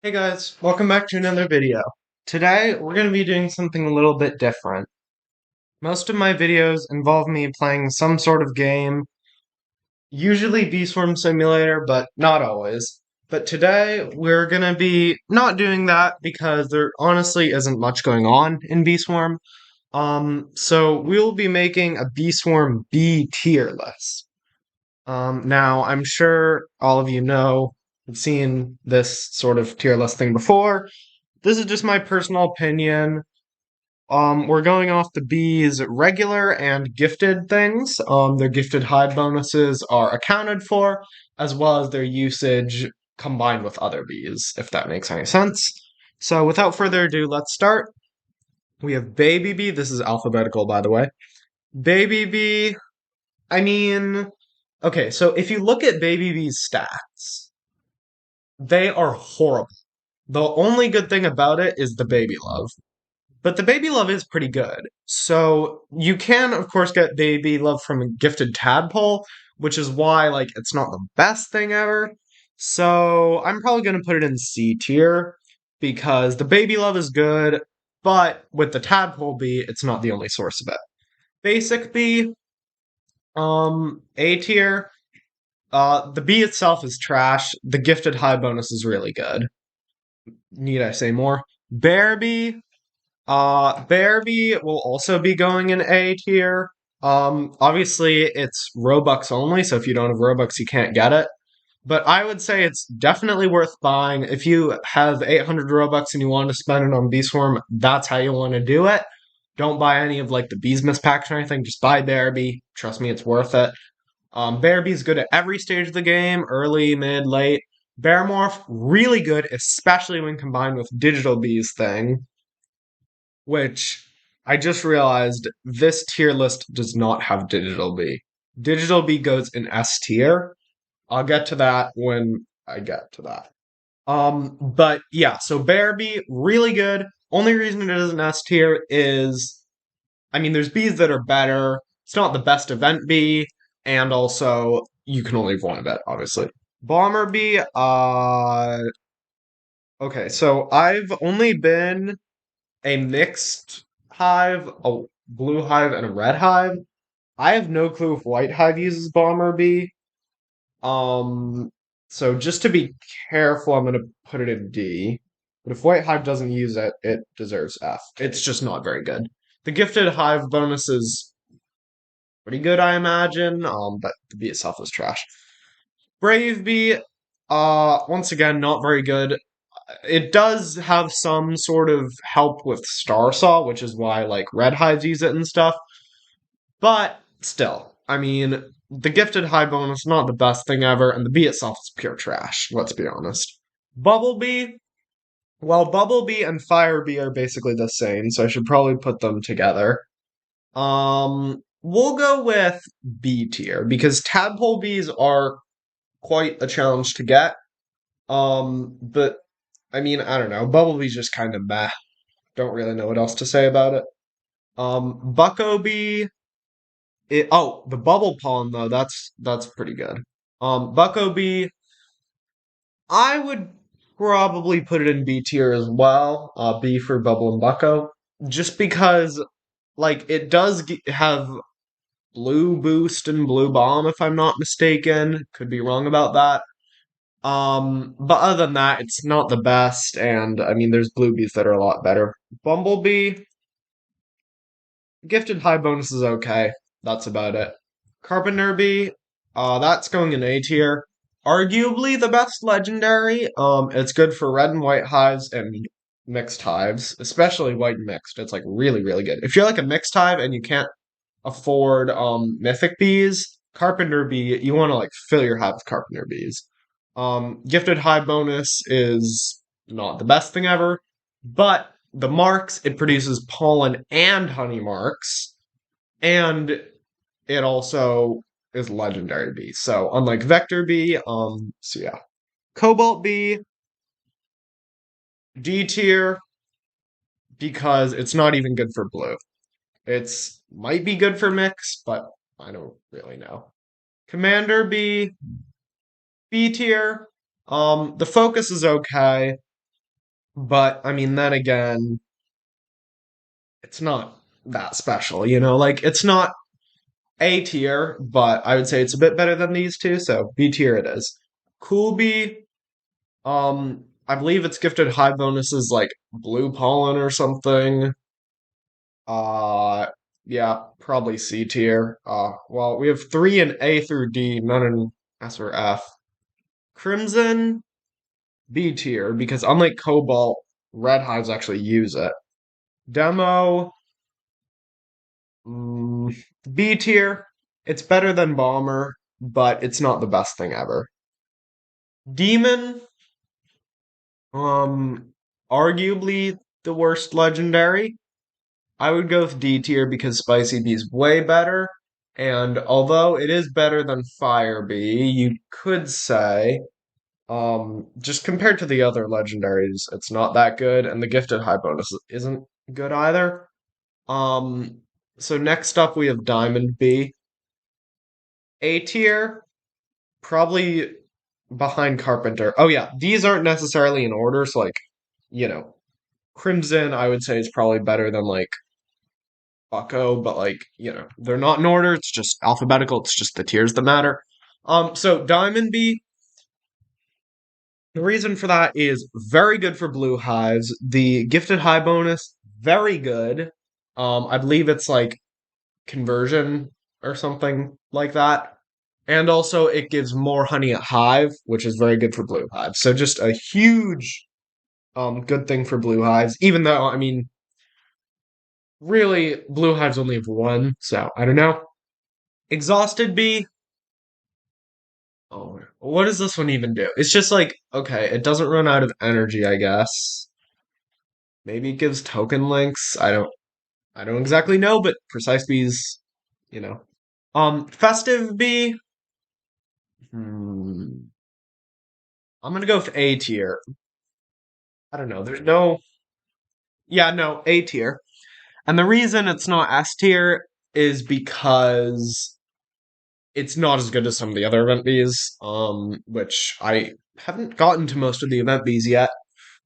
Hey guys, welcome back to another video. Today we're going to be doing something a little bit different. Most of my videos involve me playing some sort of game, usually Swarm Simulator, but not always. But today we're going to be not doing that because there honestly isn't much going on in Swarm. So we'll be making a Swarm B tier list. Now, I'm sure all of you know, have seen this sort of tier list thing before. This is just my personal opinion. We're going off the B's regular and gifted things. Their gifted hide bonuses are accounted for, as well as their usage combined with other B's, if that makes any sense. So, without further ado, let's start. We have Baby B. This is alphabetical, by the way. Baby B. I mean, okay, so if you look at Baby B's stats, they are horrible. The only good thing about it is the baby love. But the baby love is pretty good. So you can, of course, get baby love from a gifted tadpole, which is why, like, it's not the best thing ever. So I'm probably going to put it in C tier because the baby love is good, but with the tadpole bee, it's not the only source of it. Basic bee, A tier. The bee itself is trash. The gifted high bonus is really good. Need I say more? Bear bee, Bearby will also be going in A tier. Obviously it's Robux only, so if you don't have Robux, you can't get it. But I would say it's definitely worth buying. If you have 800 Robux and you want to spend it on Bee Swarm, that's how you want to do it. Don't buy any of like the Beesmas packs or anything. Just buy Bearby. Trust me, it's worth it. Bearby's good at every stage of the game, early, mid, late. Bearmorph, really good, especially when combined with Digital Bee's thing, which I just realized this tier list does not have Digital B. Digital B goes in S tier. I'll get to that when I get to that. But yeah, so Bear B, really good. Only reason it is an S tier is, I mean, there's Bs that are better. It's not the best event B, and also you can only have one event, obviously. Bomber B, okay, so I've only been a mixed hive, a blue hive, and a red hive. I have no clue if white hive uses bomber bee. Um, so just to be careful, I'm gonna put it in D. But if white hive doesn't use it, it deserves F. It's just not very good. The gifted hive bonus is pretty good, I imagine. But the bee itself is trash. Brave bee, once again, not very good. It does have some sort of help with Star Saw, which is why like Red Hives use it and stuff. But still, I mean, the gifted high bonus not the best thing ever, and the bee itself is pure trash. Let's be honest. Bumblebee, well, Bumblebee and Firebee are basically the same, so I should probably put them together. We'll go with B tier because tadpole bees are quite a challenge to get. But I mean, I don't know. Bumblebee's just kind of meh. Don't really know what else to say about it. Bucko Bee. The bubble pollen though. That's pretty good. Bucko Bee. I would probably put it in B tier as well. B for Bubble and Bucko, just because like it does have blue boost and blue bomb if I'm not mistaken. Could be wrong about that. But other than that, it's not the best, and I mean, there's Bluebees that are a lot better. Bumblebee, gifted high bonus is okay. That's about it. Carpenter Bee, that's going in A tier. Arguably the best legendary. It's good for red and white hives and mixed hives, especially white and mixed. It's like really, really good. If you're like a mixed hive and you can't afford mythic bees, Carpenter Bee, you want to like fill your hive with Carpenter Bees. Gifted high bonus is not the best thing ever, but the marks, it produces pollen and honey marks, and it also is legendary bee. So unlike Vector Bee, so yeah. Cobalt Bee, D tier, because it's not even good for blue. It's might be good for mix, but I don't really know. Commander Bee, B tier. The focus is okay. But I mean, then again, it's not that special, you know? Like, it's not A tier, but I would say it's a bit better than these two, so B tier it is. Coolby, I believe it's gifted high bonuses like blue pollen or something. Uh, yeah, probably C tier. Well, we have three in A through D, none in S or F. Crimson, B tier, because unlike Cobalt, red hives actually use it. Demo, mm, B tier. It's better than Bomber, but it's not the best thing ever. Demon, um, arguably the worst legendary. I would go with D tier because Spicy Bee is way better. And although it is better than Fire Bee, you could say, just compared to the other legendaries, it's not that good, and the gifted high bonus isn't good either. Um, so next up we have Diamond Bee. A tier, probably behind Carpenter. Oh yeah, these aren't necessarily in order, so like, you know, Crimson I would say is probably better than like Bucko, but like, they're not in order. It's just alphabetical. It's just the tiers that matter. So Diamond Bee, the reason for that is very good for blue hives. The gifted high bonus, very good. I believe it's like conversion or something like that. And also it gives more honey at hive, which is very good for blue hives. So just a huge good thing for blue hives, even though I mean really blue hives only have one, so I don't know. Exhausted Bee, oh, what does this one even do? It's just like, okay, it doesn't run out of energy, I guess. Maybe it gives token links. I don't exactly know, but Precise Bees, you know. Festive Bee, hmm, I'm gonna go with A tier. I don't know. There's no, yeah, no, A tier. And the reason it's not S tier is because it's not as good as some of the other event bees, which I haven't gotten to most of the event bees yet.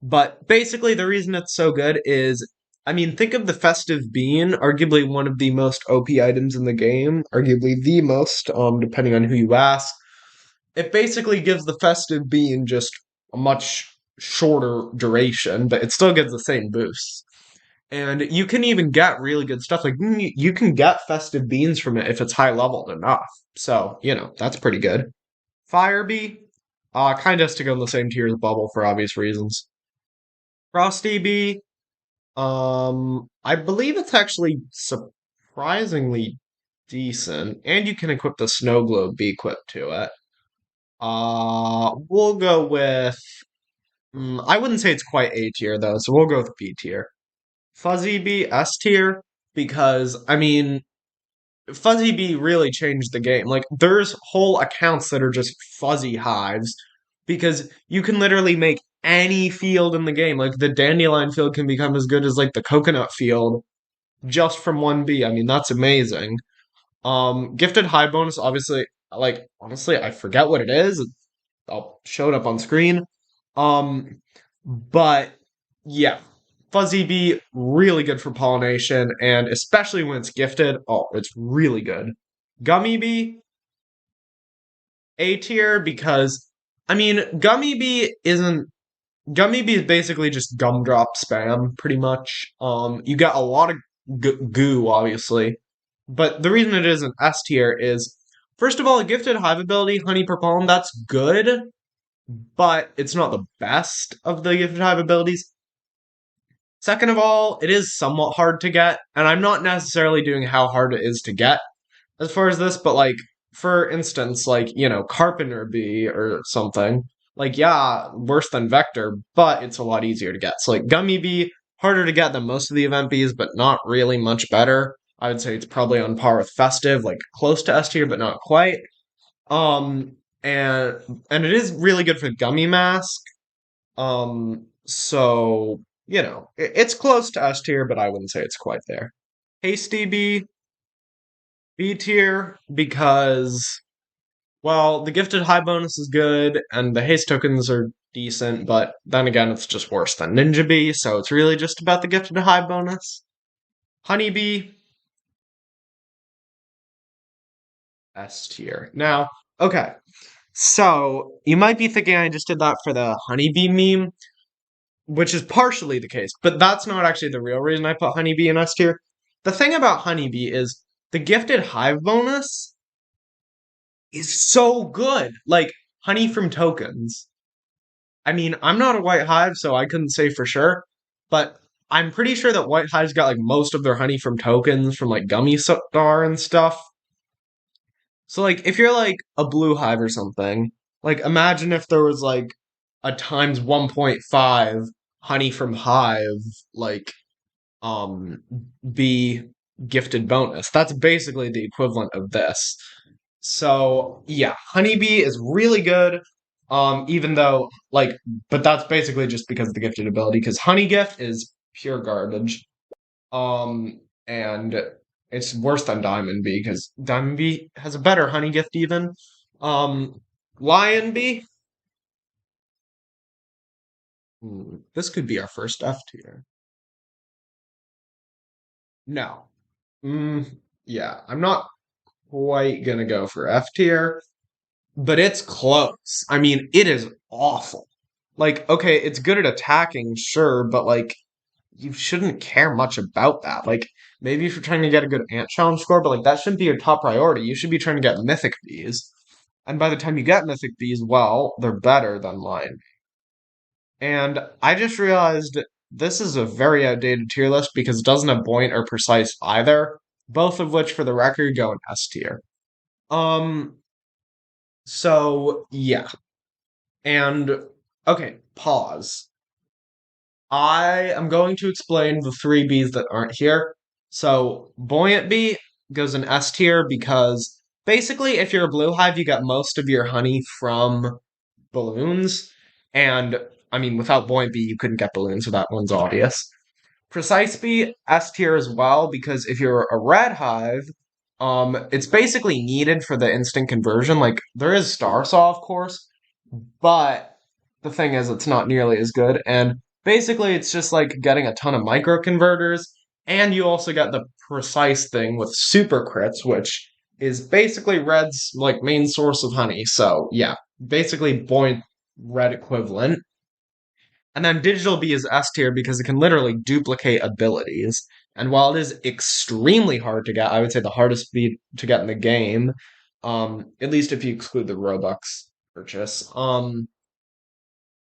But basically, the reason it's so good is, I mean, think of the Festive Bean, arguably one of the most OP items in the game, arguably the most, depending on who you ask. It basically gives the Festive Bean just a much shorter duration, but it still gives the same boost. And you can even get really good stuff. Like, you can get Festive Beans from it if it's high leveled enough. So, that's pretty good. Fire Bee, kind of has to go in the same tier as Bubble for obvious reasons. Frosty Bee, I believe it's actually surprisingly decent, and you can equip the Snow Globe Bee equip to it. We'll go with. I wouldn't say it's quite A tier though, so we'll go with B tier. Fuzzy Bee S tier because I mean Fuzzy Bee really changed the game. Like there's whole accounts that are just fuzzy hives because you can literally make any field in the game. Like the dandelion field can become as good as like the coconut field just from one bee. I mean that's amazing. Gifted high bonus obviously like honestly I forget what it is. I'll show it up on screen. Um but yeah, Fuzzy Bee, really good for pollination, and especially when it's gifted, oh, it's really good. Gummy Bee, A tier, because, I mean, Gummy Bee is basically just gumdrop spam, pretty much. You get a lot of goo, obviously, but the reason it isn't S tier is, first of all, a gifted hive ability, Honey per Pollen, that's good, but it's not the best of the gifted hive abilities. Second of all, it is somewhat hard to get, and I'm not necessarily doing how hard it is to get as far as this, but like, for instance, like, Carpenter Bee or something, like, yeah, worse than Vector, but it's a lot easier to get. So, like, Gummy Bee, harder to get than most of the event bees, but not really much better. I would say it's probably on par with Festive, like, close to S tier, but not quite. Um, and and it is really good for Gummy Mask. So, it's close to S tier, but I wouldn't say it's quite there. Hasty B, B tier, because Well, the gifted high bonus is good, and the haste tokens are decent, but then again, it's just worse than Ninja Bee, so it's really just about the gifted high bonus. Honeybee, S tier. Now, okay, so you might be thinking I just did that for the Honeybee meme, which is partially the case, but that's not actually the real reason I put Honeybee in S tier. The thing about Honeybee is the gifted hive bonus is so good. Like, honey from tokens. I mean, I'm not a White Hive, so I couldn't say for sure, but I'm pretty sure that White Hives got like most of their honey from tokens from like Gummy Star and stuff. So like if you're like a blue hive or something, like imagine if there was like a times 1.5 honey from hive like um be gifted bonus. That's basically the equivalent of this. So yeah, honeybee is really good. Even though like, but that's basically just because of the gifted ability. Because honey gift is pure garbage. And it's worse than diamond bee because diamond bee has a better honey gift even. Um, lion bee. This could be our first F tier. No. Yeah, I'm not quite gonna go for F tier. But it's close. I mean, it is awful. Like, okay, it's good at attacking, sure, but like, you shouldn't care much about that. Like, maybe if you're trying to get a good ant challenge score, but like, that shouldn't be your top priority. You should be trying to get mythic bees. And by the time you get mythic bees, well, they're better than lion. And I just realized this is a very outdated tier list because it doesn't have buoyant or precise either, both of which, for the record, go in S tier. Um, so yeah. And okay, pause. I am going to explain the three Bs that aren't here. So, Buoyant Bee goes in S tier because basically, if you're a blue hive, you get most of your honey from balloons. And I mean, without Buoyant Bee, you couldn't get balloons, so that one's obvious. Precise Bee, S tier as well, because if you're a red hive, it's basically needed for the instant conversion. Like, there is Star Saw, of course, but the thing is, it's not nearly as good. And basically, it's just like getting a ton of micro converters. And you also get the precise thing with super crits, which is basically Red's like main source of honey. So yeah, basically point Red equivalent. And then Digital Bee is S tier because it can literally duplicate abilities. And while it is extremely hard to get, I would say the hardest bee to get in the game, at least if you exclude the Robux purchase.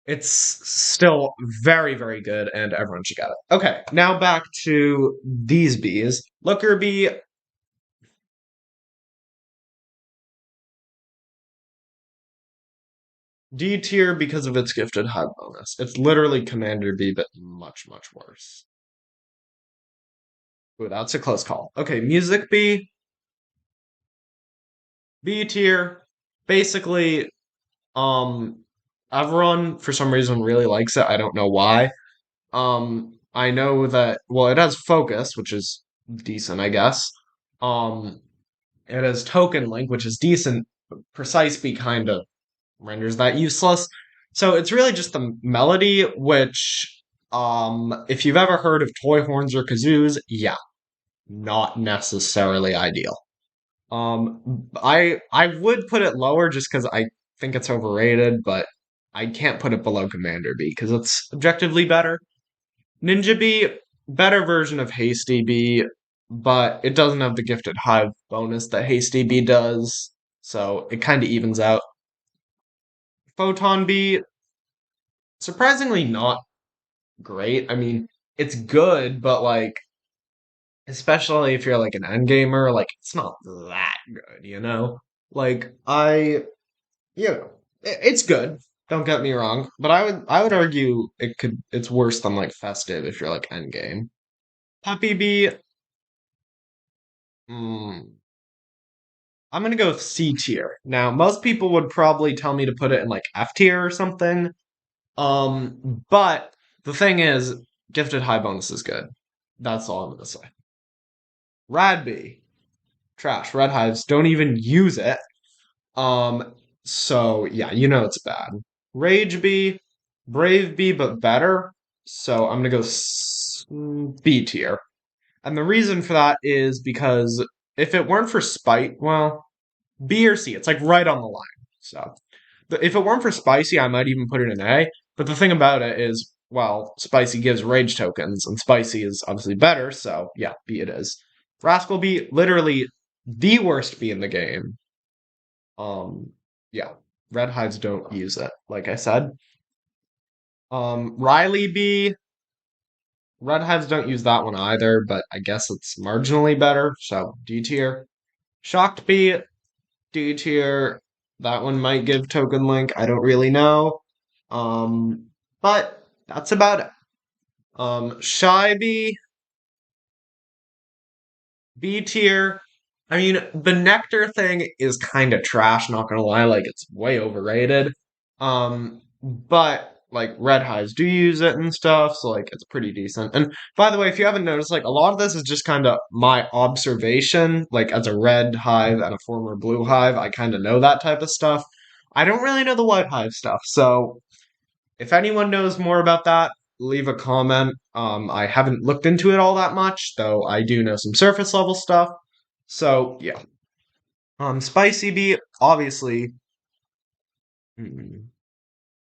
It's still very, very good, and everyone should get it. Okay, now back to these bees. Looker bee, D tier because of its gifted hug bonus. It's literally Commander bee, but much, much worse. Ooh, that's a close call. Okay, Music bee, B tier. Basically, um, everyone for some reason really likes it. I don't know why. I know that, well, it has focus, which is decent, I guess. Um, it has token link, which is decent. Precise Bee kind of renders that useless. So it's really just the melody, which, if you've ever heard of toy horns or kazoos, yeah, not necessarily ideal. I would put it lower just because I think it's overrated, but I can't put it below Commander Bee because it's objectively better. Ninja Bee, better version of Hasty Bee, but it doesn't have the gifted hive bonus that Hasty Bee does, so it kind of evens out. Photon Bee, surprisingly not great. I mean, it's good, but like, especially if you're like an endgamer, like it's not that good, you know? Like you know, it's good. Don't get me wrong, but I would argue it's worse than like Festive if you're like endgame. Puppy Bee, mm, I'm gonna go with C tier. Now, most people would probably tell me to put it in like F tier or something. But the thing is, gifted high bonus is good. That's all I'm gonna say. Radbee, trash. Red hives don't even use it. So yeah, you know it's bad. Rage B, Brave B, but better. So I'm gonna go B tier. And the reason for that is because if it weren't for Spite, well, B or C, it's like right on the line. So if it weren't for Spicy, I might even put it in A. But the thing about it is, well, Spicy gives rage tokens, and Spicy is obviously better, so yeah, B it is. Rascal B, literally the worst B in the game. Um, yeah, Red Hives don't use it, like I said. Riley B, Red Hives don't use that one either, but I guess it's marginally better, so D tier. Shocked B, D tier. That one might give Token Link. I don't really know. But that's about it. Shy B tier. I mean, the Nectar thing is kind of trash, not gonna lie, like it's way overrated. But like Red Hives do use it and stuff, so like it's pretty decent. And by the way, if you haven't noticed, like a lot of this is just kind of my observation, like as a Red Hive and a former Blue Hive, I kind of know that type of stuff. I don't really know the White Hive stuff, so if anyone knows more about that, leave a comment. I haven't looked into it all that much, though I do know some surface level stuff. So yeah. Spicy Bee, obviously.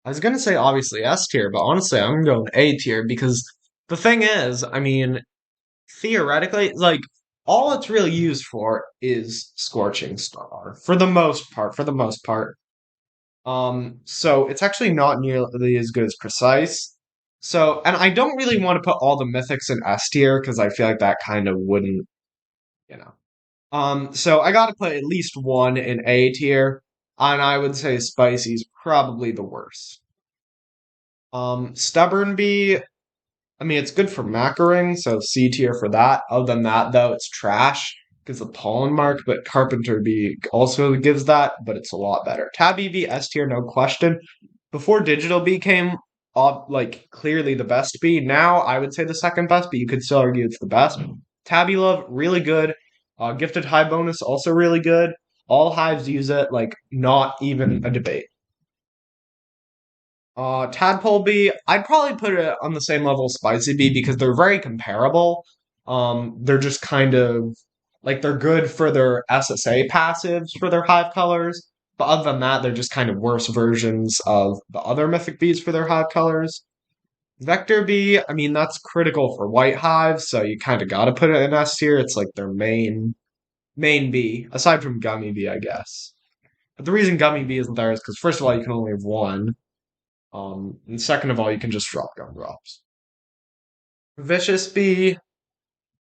I was gonna say obviously S tier, but honestly, I'm going A tier because the thing is, I mean, theoretically, like all it's really used for is Scorching Star for the most part. For the most part, so it's actually not nearly as good as Precise. So, and I don't really want to put all the mythics in S tier because I feel like that kind of wouldn't, you know. So I gotta put at least one in A tier, and I would say Spicy's probably the worst. Stubborn Bee, I mean, it's good for macroing, so C tier for that. Other than that, though, it's trash because the pollen mark, but Carpenter Bee also gives that, but it's a lot better. Tabby Bee, S tier, no question. Before Digital Bee came, like clearly the best bee. Now I would say the second best, but you could still argue it's the best. Tabby Love, really good. Gifted High Bonus, also really good. All hives use it, like not even a debate. Tadpole Bee, I'd probably put it on the same level as Spicy Bee because they're very comparable. They're just kind of like they're good for their SSA passives for their hive colors, but other than that, they're just kind of worse versions of the other Mythic Bees for their hive colors. Vector Bee, I mean, that's critical for white hives, so you kind of gotta put it in S tier. It's like their main bee, aside from Gummy Bee, I guess. But the reason Gummy Bee isn't there is because first of all, you can only have one. And second of all, you can just drop gumdrops. Vicious Bee,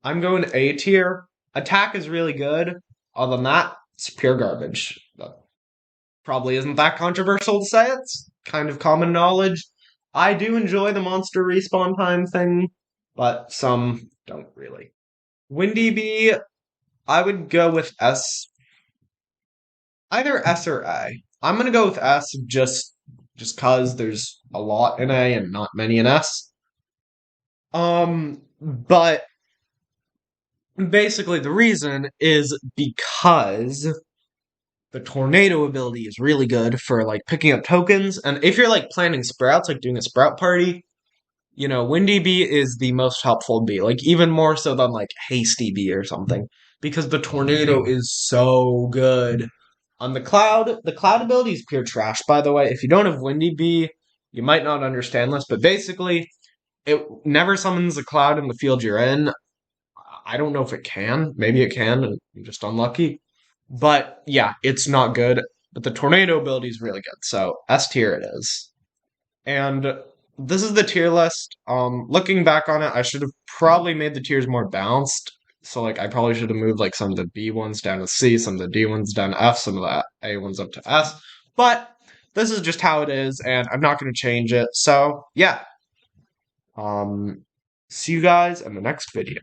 I'm going A tier. Attack is really good. Other than that, it's pure garbage. That probably isn't that controversial to say. It's kind of common knowledge. I do enjoy the monster respawn time thing, but some don't really. Windy Bee, I would go with S, either S or A. I'm gonna go with S just cause there's a lot in A and not many in S. But basically the reason is because the tornado ability is really good for like picking up tokens, and if you're like planning sprouts, like doing a sprout party, you know, Windy Bee is the most helpful bee, like even more so than like Hasty Bee or something, because the tornado is so good. On the cloud ability is pure trash, by the way. If you don't have Windy Bee, you might not understand this, but basically it never summons a cloud in the field you're in. I don't know if it can. Maybe it can, and I'm just unlucky. But yeah, it's not good. But the tornado ability is really good. So S tier it is. And this is the tier list. Looking back on it, I should have probably made the tiers more balanced. So like I probably should have moved like some of the B ones down to C, some of the D ones down to F, some of the A ones up to S. But this is just how it is, and I'm not going to change it. So yeah. See you guys in the next video.